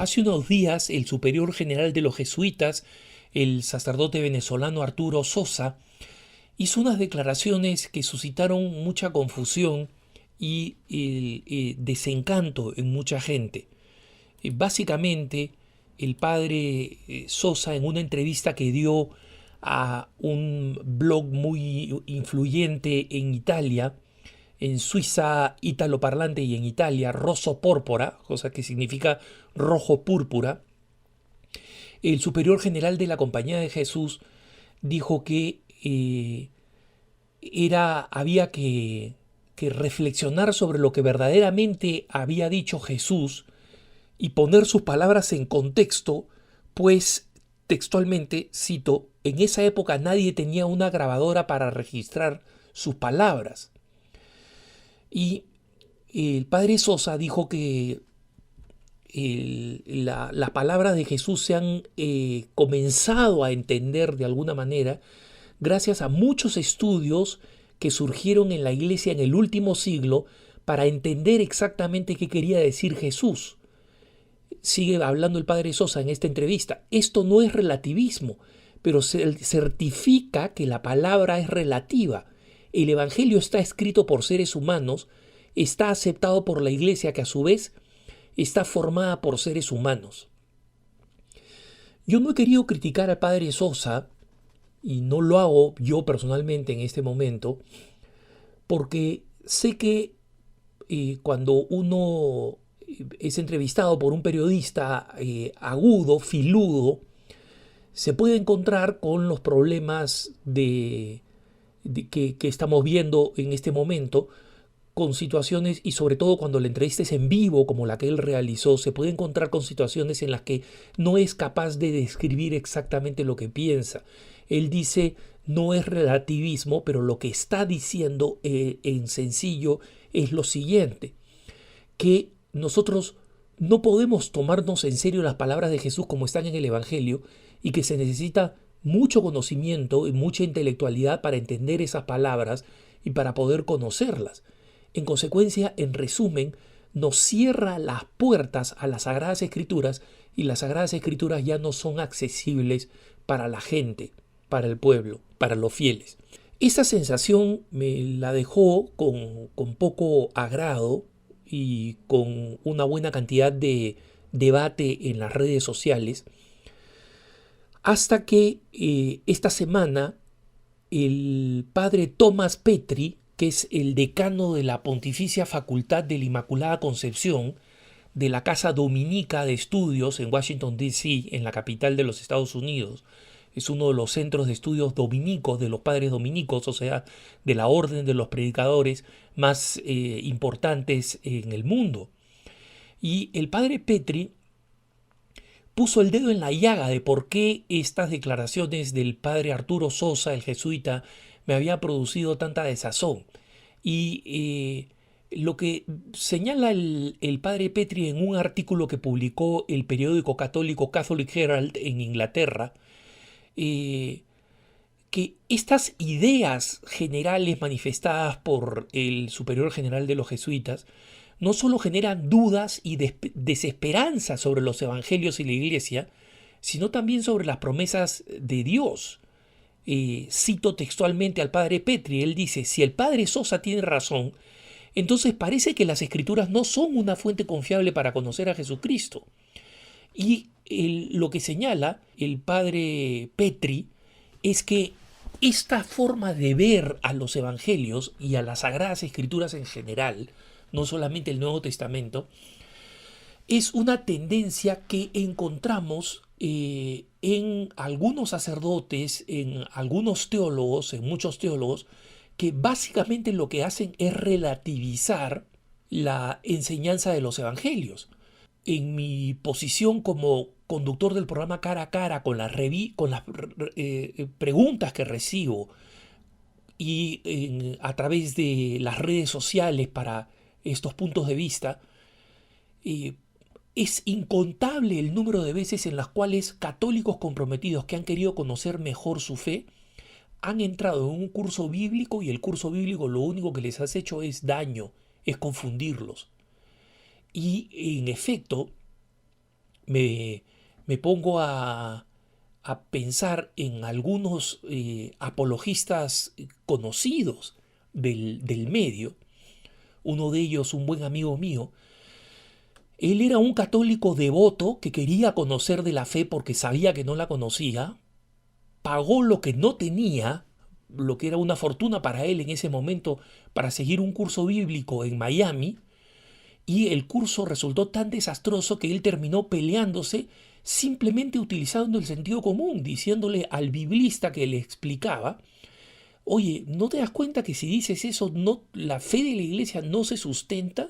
Hace unos días, el superior general de los jesuitas, el sacerdote venezolano Arturo Sosa, hizo unas declaraciones que suscitaron mucha confusión y desencanto en mucha gente. Básicamente, el padre Sosa, en una entrevista que dio a un blog muy influyente en Italia, en Suiza italoparlante y en Italia, Rosso Púrpura, cosa que significa rojo púrpura, el superior general de la Compañía de Jesús dijo que había que reflexionar sobre lo que verdaderamente había dicho Jesús y poner sus palabras en contexto, pues textualmente, cito, en esa época nadie tenía una grabadora para registrar sus palabras. Y el padre Sosa dijo que las palabras de Jesús se han comenzado a entender de alguna manera gracias a muchos estudios que surgieron en la iglesia en el último siglo para entender exactamente qué quería decir Jesús. Sigue hablando el padre Sosa en esta entrevista. Esto no es relativismo, pero se certifica que la palabra es relativa. El Evangelio está escrito por seres humanos, está aceptado por la iglesia que a su vez está formada por seres humanos. Yo no he querido criticar al padre Sosa, y no lo hago yo personalmente en este momento, porque sé que cuando uno es entrevistado por un periodista agudo, filudo, se puede encontrar con los problemas que estamos viendo en este momento, con situaciones, y sobre todo cuando la entrevista es en vivo, como la que él realizó, se puede encontrar con situaciones en las que no es capaz de describir exactamente lo que piensa. Él dice, no es relativismo, pero lo que está diciendo en sencillo es lo siguiente, que nosotros no podemos tomarnos en serio las palabras de Jesús como están en el Evangelio y que se necesita mucho conocimiento y mucha intelectualidad para entender esas palabras y para poder conocerlas. En consecuencia, en resumen, nos cierra las puertas a las Sagradas Escrituras y las Sagradas Escrituras ya no son accesibles para la gente, para el pueblo, para los fieles. Esa sensación me la dejó con poco agrado y con una buena cantidad de debate en las redes sociales, hasta que esta semana el padre Thomas Petri, que es el decano de la Pontificia Facultad de la Inmaculada Concepción de la Casa Dominica de Estudios en Washington, D.C., en la capital de los Estados Unidos, es uno de los centros de estudios dominicos, de los padres dominicos, o sea, de la orden de los predicadores más importantes en el mundo. Y el padre Petri puso el dedo en la llaga de por qué estas declaraciones del padre Arturo Sosa, el jesuita, me había producido tanta desazón. Y lo que señala el padre Petri en un artículo que publicó el periódico católico Catholic Herald en Inglaterra, que estas ideas generales manifestadas por el superior general de los jesuitas no solo generan dudas y desesperanza sobre los evangelios y la iglesia, sino también sobre las promesas de Dios. Cito textualmente al padre Petri, él dice, si el padre Sosa tiene razón, entonces parece que las escrituras no son una fuente confiable para conocer a Jesucristo. Y lo que señala el padre Petri es que esta forma de ver a los evangelios y a las sagradas escrituras en general, no solamente el Nuevo Testamento, es una tendencia que encontramos en algunos sacerdotes, en algunos teólogos, en muchos teólogos, que básicamente lo que hacen es relativizar la enseñanza de los evangelios. En mi posición como conductor del programa Cara a Cara, con las preguntas que recibo y a través de las redes sociales para estos puntos de vista, es incontable el número de veces en las cuales católicos comprometidos que han querido conocer mejor su fe han entrado en un curso bíblico y el curso bíblico lo único que les has hecho es daño, es confundirlos. Y en efecto, me pongo a pensar en algunos apologistas conocidos del medio. Uno de ellos, un buen amigo mío, él era un católico devoto que quería conocer de la fe porque sabía que no la conocía, pagó lo que no tenía, lo que era una fortuna para él en ese momento, para seguir un curso bíblico en Miami, y el curso resultó tan desastroso que él terminó peleándose simplemente utilizando el sentido común, diciéndole al biblista que le explicaba: oye, ¿no te das cuenta que si dices eso, no, la fe de la iglesia no se sustenta?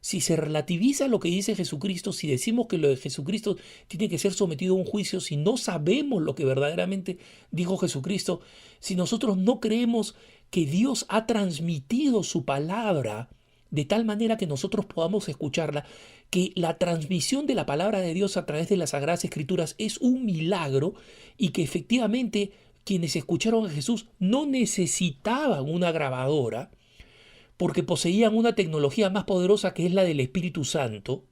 Si se relativiza lo que dice Jesucristo, si decimos que lo de Jesucristo tiene que ser sometido a un juicio, si no sabemos lo que verdaderamente dijo Jesucristo, si nosotros no creemos que Dios ha transmitido su palabra de tal manera que nosotros podamos escucharla, que la transmisión de la palabra de Dios a través de las Sagradas Escrituras es un milagro y que efectivamente quienes escucharon a Jesús no necesitaban una grabadora, porque poseían una tecnología más poderosa que es la del Espíritu Santo.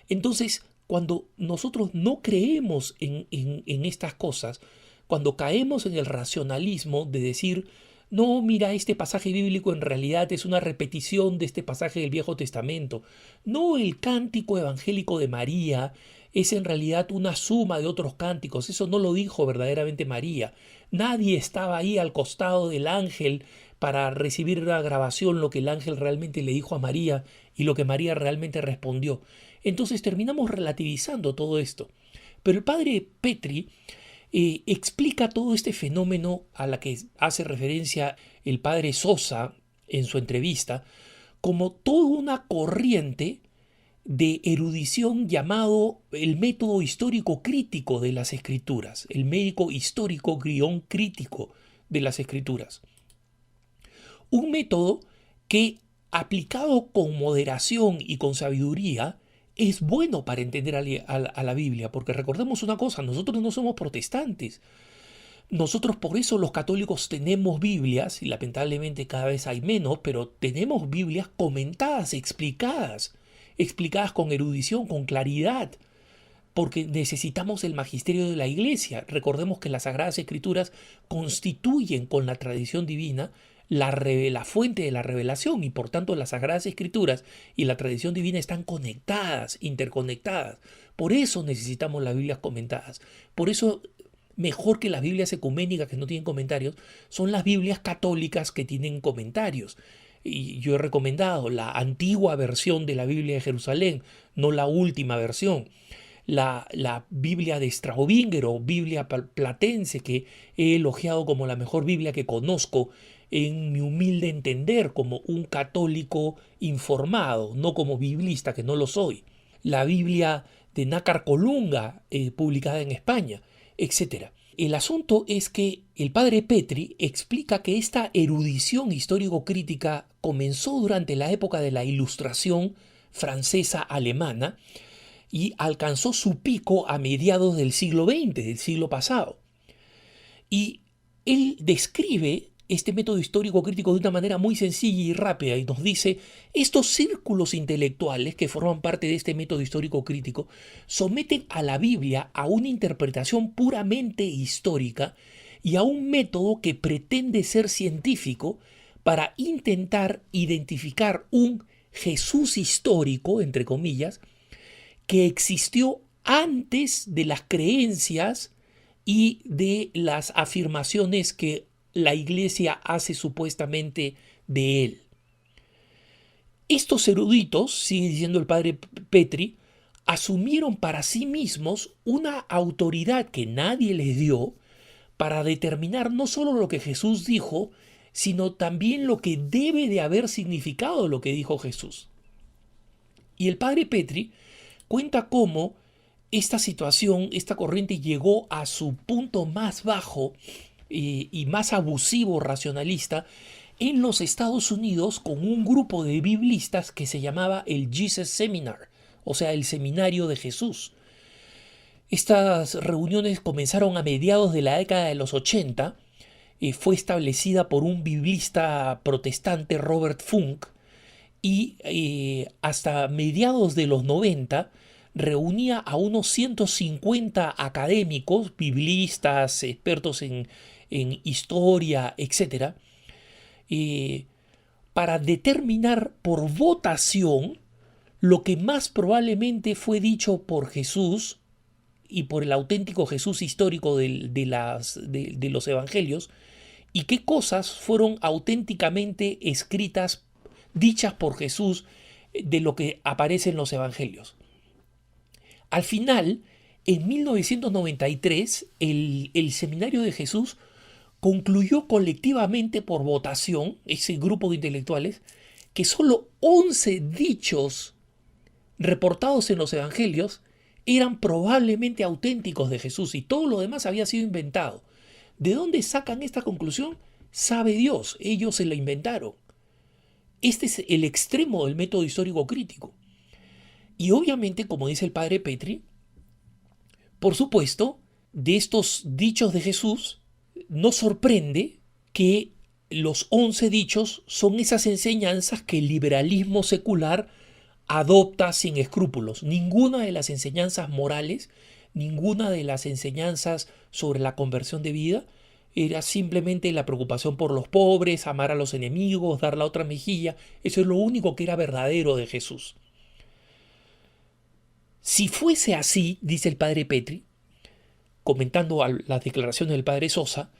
Entonces, cuando nosotros no creemos en estas cosas, cuando caemos en el racionalismo de decir: no, mira, este pasaje bíblico en realidad es una repetición de este pasaje del Viejo Testamento. No, el cántico evangélico de María es en realidad una suma de otros cánticos. Eso no lo dijo verdaderamente María. Nadie estaba ahí al costado del ángel para recibir la grabación, lo que el ángel realmente le dijo a María y lo que María realmente respondió. Entonces terminamos relativizando todo esto. Pero el padre Petri explica todo este fenómeno a la que hace referencia el padre Sosa en su entrevista como toda una corriente de erudición llamado el método histórico crítico de las escrituras, el método histórico / crítico de las escrituras. Un método que, aplicado con moderación y con sabiduría, es bueno para entender a la Biblia, porque recordemos una cosa: nosotros no somos protestantes. Nosotros, por eso los católicos tenemos Biblias, y lamentablemente cada vez hay menos, pero tenemos Biblias comentadas, explicadas con erudición, con claridad, porque necesitamos el magisterio de la Iglesia. Recordemos que las Sagradas Escrituras constituyen con la tradición divina la fuente de la revelación, y por tanto las Sagradas Escrituras y la tradición divina están conectadas, interconectadas. Por eso necesitamos las Biblias comentadas. Por eso, mejor que las Biblias ecuménicas que no tienen comentarios, son las Biblias católicas que tienen comentarios. Y yo he recomendado la antigua versión de la Biblia de Jerusalén, no la última versión. La Biblia de Straubingen o Biblia platense, que he elogiado como la mejor Biblia que conozco en mi humilde entender como un católico informado, no como biblista, que no lo soy. La Biblia de Nácar Colunga, publicada en España, etc. El asunto es que el padre Petri explica que esta erudición histórico-crítica comenzó durante la época de la Ilustración francesa-alemana y alcanzó su pico a mediados del siglo XX, del siglo pasado. Y él describe este método histórico crítico de una manera muy sencilla y rápida y nos dice: estos círculos intelectuales que forman parte de este método histórico crítico someten a la Biblia a una interpretación puramente histórica y a un método que pretende ser científico para intentar identificar un Jesús histórico, entre comillas, que existió antes de las creencias y de las afirmaciones que la Iglesia hace supuestamente de él. Estos eruditos, sigue diciendo el padre Petri, asumieron para sí mismos una autoridad que nadie les dio para determinar no solo lo que Jesús dijo, sino también lo que debe de haber significado lo que dijo Jesús. Y el padre Petri cuenta cómo esta situación, esta corriente llegó a su punto más bajo y más abusivo racionalista en los Estados Unidos con un grupo de biblistas que se llamaba el Jesus Seminar, o sea, el Seminario de Jesús. Estas reuniones comenzaron a mediados de la década de los 80, fue establecida por un biblista protestante, Robert Funk, y hasta mediados de los 90 reunía a unos 150 académicos, biblistas, expertos en historia, etc., para determinar por votación lo que más probablemente fue dicho por Jesús y por el auténtico Jesús histórico de los evangelios, y qué cosas fueron auténticamente escritas, dichas por Jesús, de lo que aparece en los evangelios. Al final, en 1993, el Seminario de Jesús concluyó colectivamente por votación, ese grupo de intelectuales, que solo 11 dichos reportados en los evangelios eran probablemente auténticos de Jesús y todo lo demás había sido inventado. ¿De dónde sacan esta conclusión? Sabe Dios, ellos se la inventaron. Este es el extremo del método histórico crítico. Y obviamente, como dice el padre Petri, por supuesto, de estos dichos de Jesús, no sorprende que los 11 dichos son esas enseñanzas que el liberalismo secular adopta sin escrúpulos. Ninguna de las enseñanzas morales, ninguna de las enseñanzas sobre la conversión de vida era simplemente la preocupación por los pobres, amar a los enemigos, dar la otra mejilla. Eso es lo único que era verdadero de Jesús. Si fuese así, dice el padre Petri, comentando las declaraciones del padre Sosa,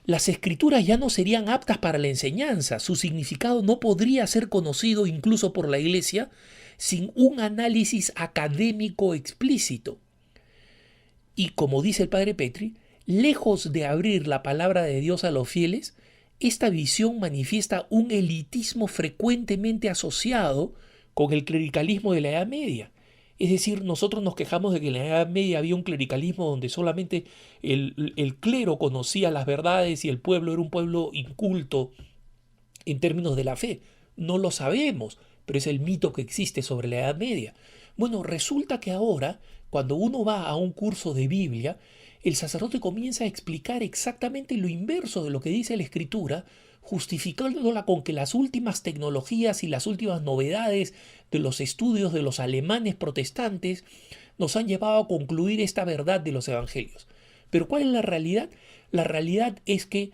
las escrituras ya no serían aptas para la enseñanza. Su significado no podría ser conocido incluso por la Iglesia sin un análisis académico explícito. Y como dice el padre Petri, lejos de abrir la palabra de Dios a los fieles, esta visión manifiesta un elitismo frecuentemente asociado con el clericalismo de la Edad Media. Es decir, nosotros nos quejamos de que en la Edad Media había un clericalismo donde solamente el clero conocía las verdades y el pueblo era un pueblo inculto en términos de la fe. No lo sabemos, pero es el mito que existe sobre la Edad Media. Bueno, resulta que ahora, cuando uno va a un curso de Biblia, el sacerdote comienza a explicar exactamente lo inverso de lo que dice la Escritura, justificándola con que las últimas tecnologías y las últimas novedades de los estudios de los alemanes protestantes nos han llevado a concluir esta verdad de los evangelios. Pero ¿cuál es la realidad? La realidad es que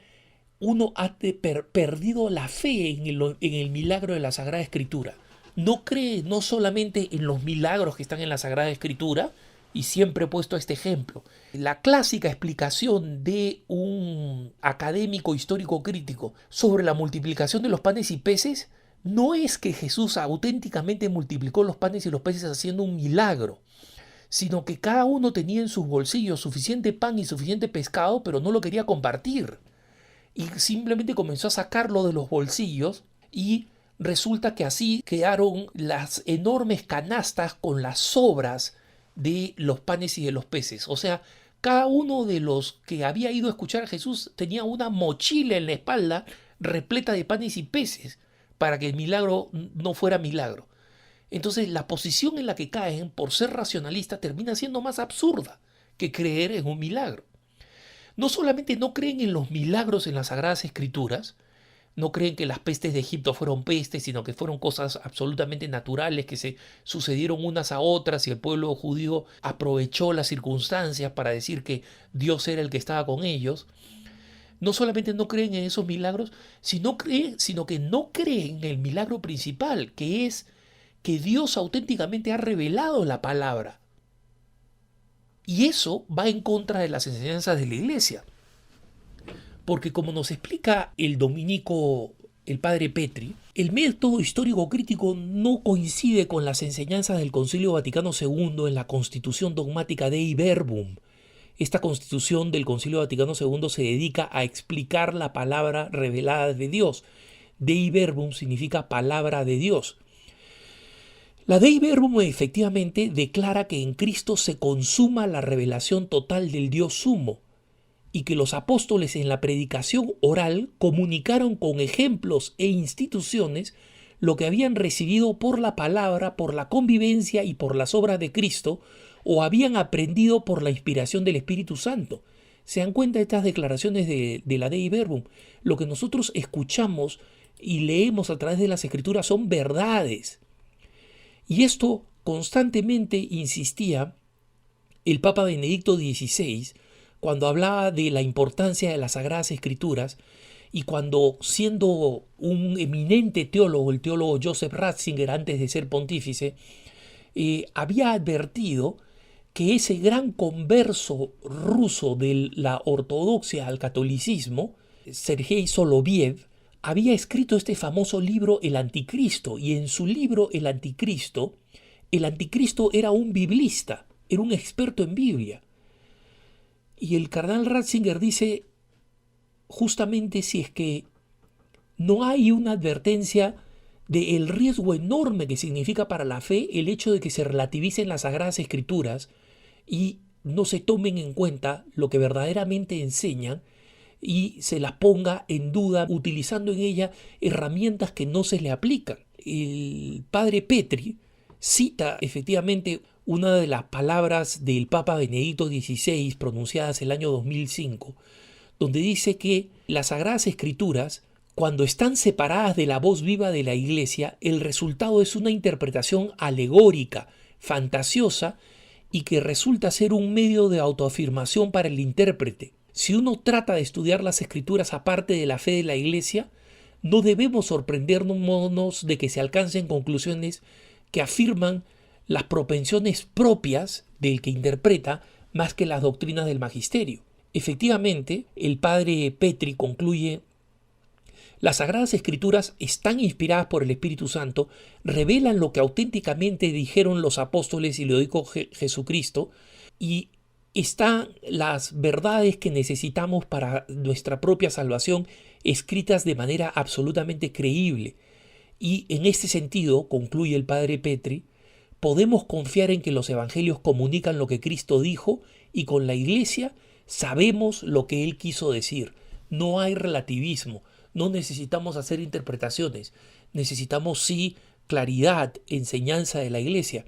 uno ha perdido la fe en el milagro de la Sagrada Escritura. No cree no solamente en los milagros que están en la Sagrada Escritura, y siempre he puesto este ejemplo. La clásica explicación de un académico histórico crítico sobre la multiplicación de los panes y peces no es que Jesús auténticamente multiplicó los panes y los peces haciendo un milagro, sino que cada uno tenía en sus bolsillos suficiente pan y suficiente pescado, pero no lo quería compartir. Y simplemente comenzó a sacarlo de los bolsillos y resulta que así quedaron las enormes canastas con las sobras de los panes y de los peces. O sea, cada uno de los que había ido a escuchar a Jesús tenía una mochila en la espalda repleta de panes y peces para que el milagro no fuera milagro. Entonces la posición en la que caen por ser racionalistas termina siendo más absurda que creer en un milagro. No solamente no creen en los milagros en las Sagradas Escrituras, no creen que las pestes de Egipto fueron pestes, sino que fueron cosas absolutamente naturales que se sucedieron unas a otras y el pueblo judío aprovechó las circunstancias para decir que Dios era el que estaba con ellos. No solamente no creen en esos milagros, sino que no creen en el milagro principal, que es que Dios auténticamente ha revelado la palabra. Y eso va en contra de las enseñanzas de la Iglesia. Porque como nos explica el dominico, el padre Petri, el método histórico crítico no coincide con las enseñanzas del Concilio Vaticano II en la Constitución dogmática Dei Verbum. Esta constitución del Concilio Vaticano II se dedica a explicar la palabra revelada de Dios. Dei Verbum significa palabra de Dios. La Dei Verbum efectivamente declara que en Cristo se consuma la revelación total del Dios Sumo, y que los apóstoles en la predicación oral comunicaron con ejemplos e instituciones lo que habían recibido por la palabra, por la convivencia y por las obras de Cristo, o habían aprendido por la inspiración del Espíritu Santo. ¿Se dan cuenta de estas declaraciones de la Dei Verbum? Lo que nosotros escuchamos y leemos a través de las Escrituras son verdades. Y esto constantemente insistía el Papa Benedicto XVI cuando hablaba de la importancia de las Sagradas Escrituras y cuando, siendo un eminente teólogo, el teólogo Joseph Ratzinger, antes de ser pontífice, había advertido que ese gran converso ruso de la ortodoxia al catolicismo, Sergei Soloviev, había escrito este famoso libro El Anticristo, y en su libro El Anticristo era un biblista, era un experto en Biblia. Y el cardenal Ratzinger dice, justamente si es que no hay una advertencia del riesgo enorme que significa para la fe el hecho de que se relativicen las Sagradas Escrituras y no se tomen en cuenta lo que verdaderamente enseñan y se las ponga en duda utilizando en ella herramientas que no se le aplican. El padre Petri cita efectivamente una de las palabras del Papa Benedicto XVI pronunciadas el año 2005, donde dice que las Sagradas Escrituras, cuando están separadas de la voz viva de la Iglesia, el resultado es una interpretación alegórica, fantasiosa, y que resulta ser un medio de autoafirmación para el intérprete. Si uno trata de estudiar las Escrituras aparte de la fe de la Iglesia, no debemos sorprendernos de que se alcancen conclusiones que afirman las propensiones propias del que interpreta más que las doctrinas del magisterio. Efectivamente, el padre Petri concluye: las Sagradas Escrituras están inspiradas por el Espíritu Santo, revelan lo que auténticamente dijeron los apóstoles y lo dijo Jesucristo, y están las verdades que necesitamos para nuestra propia salvación escritas de manera absolutamente creíble. Y en este sentido, concluye el padre Petri, podemos confiar en que los evangelios comunican lo que Cristo dijo y con la Iglesia sabemos lo que Él quiso decir. No hay relativismo. No necesitamos hacer interpretaciones, necesitamos sí claridad, enseñanza de la Iglesia,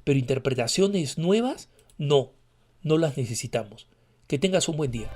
pero interpretaciones nuevas, no las necesitamos. Que tengas un buen día.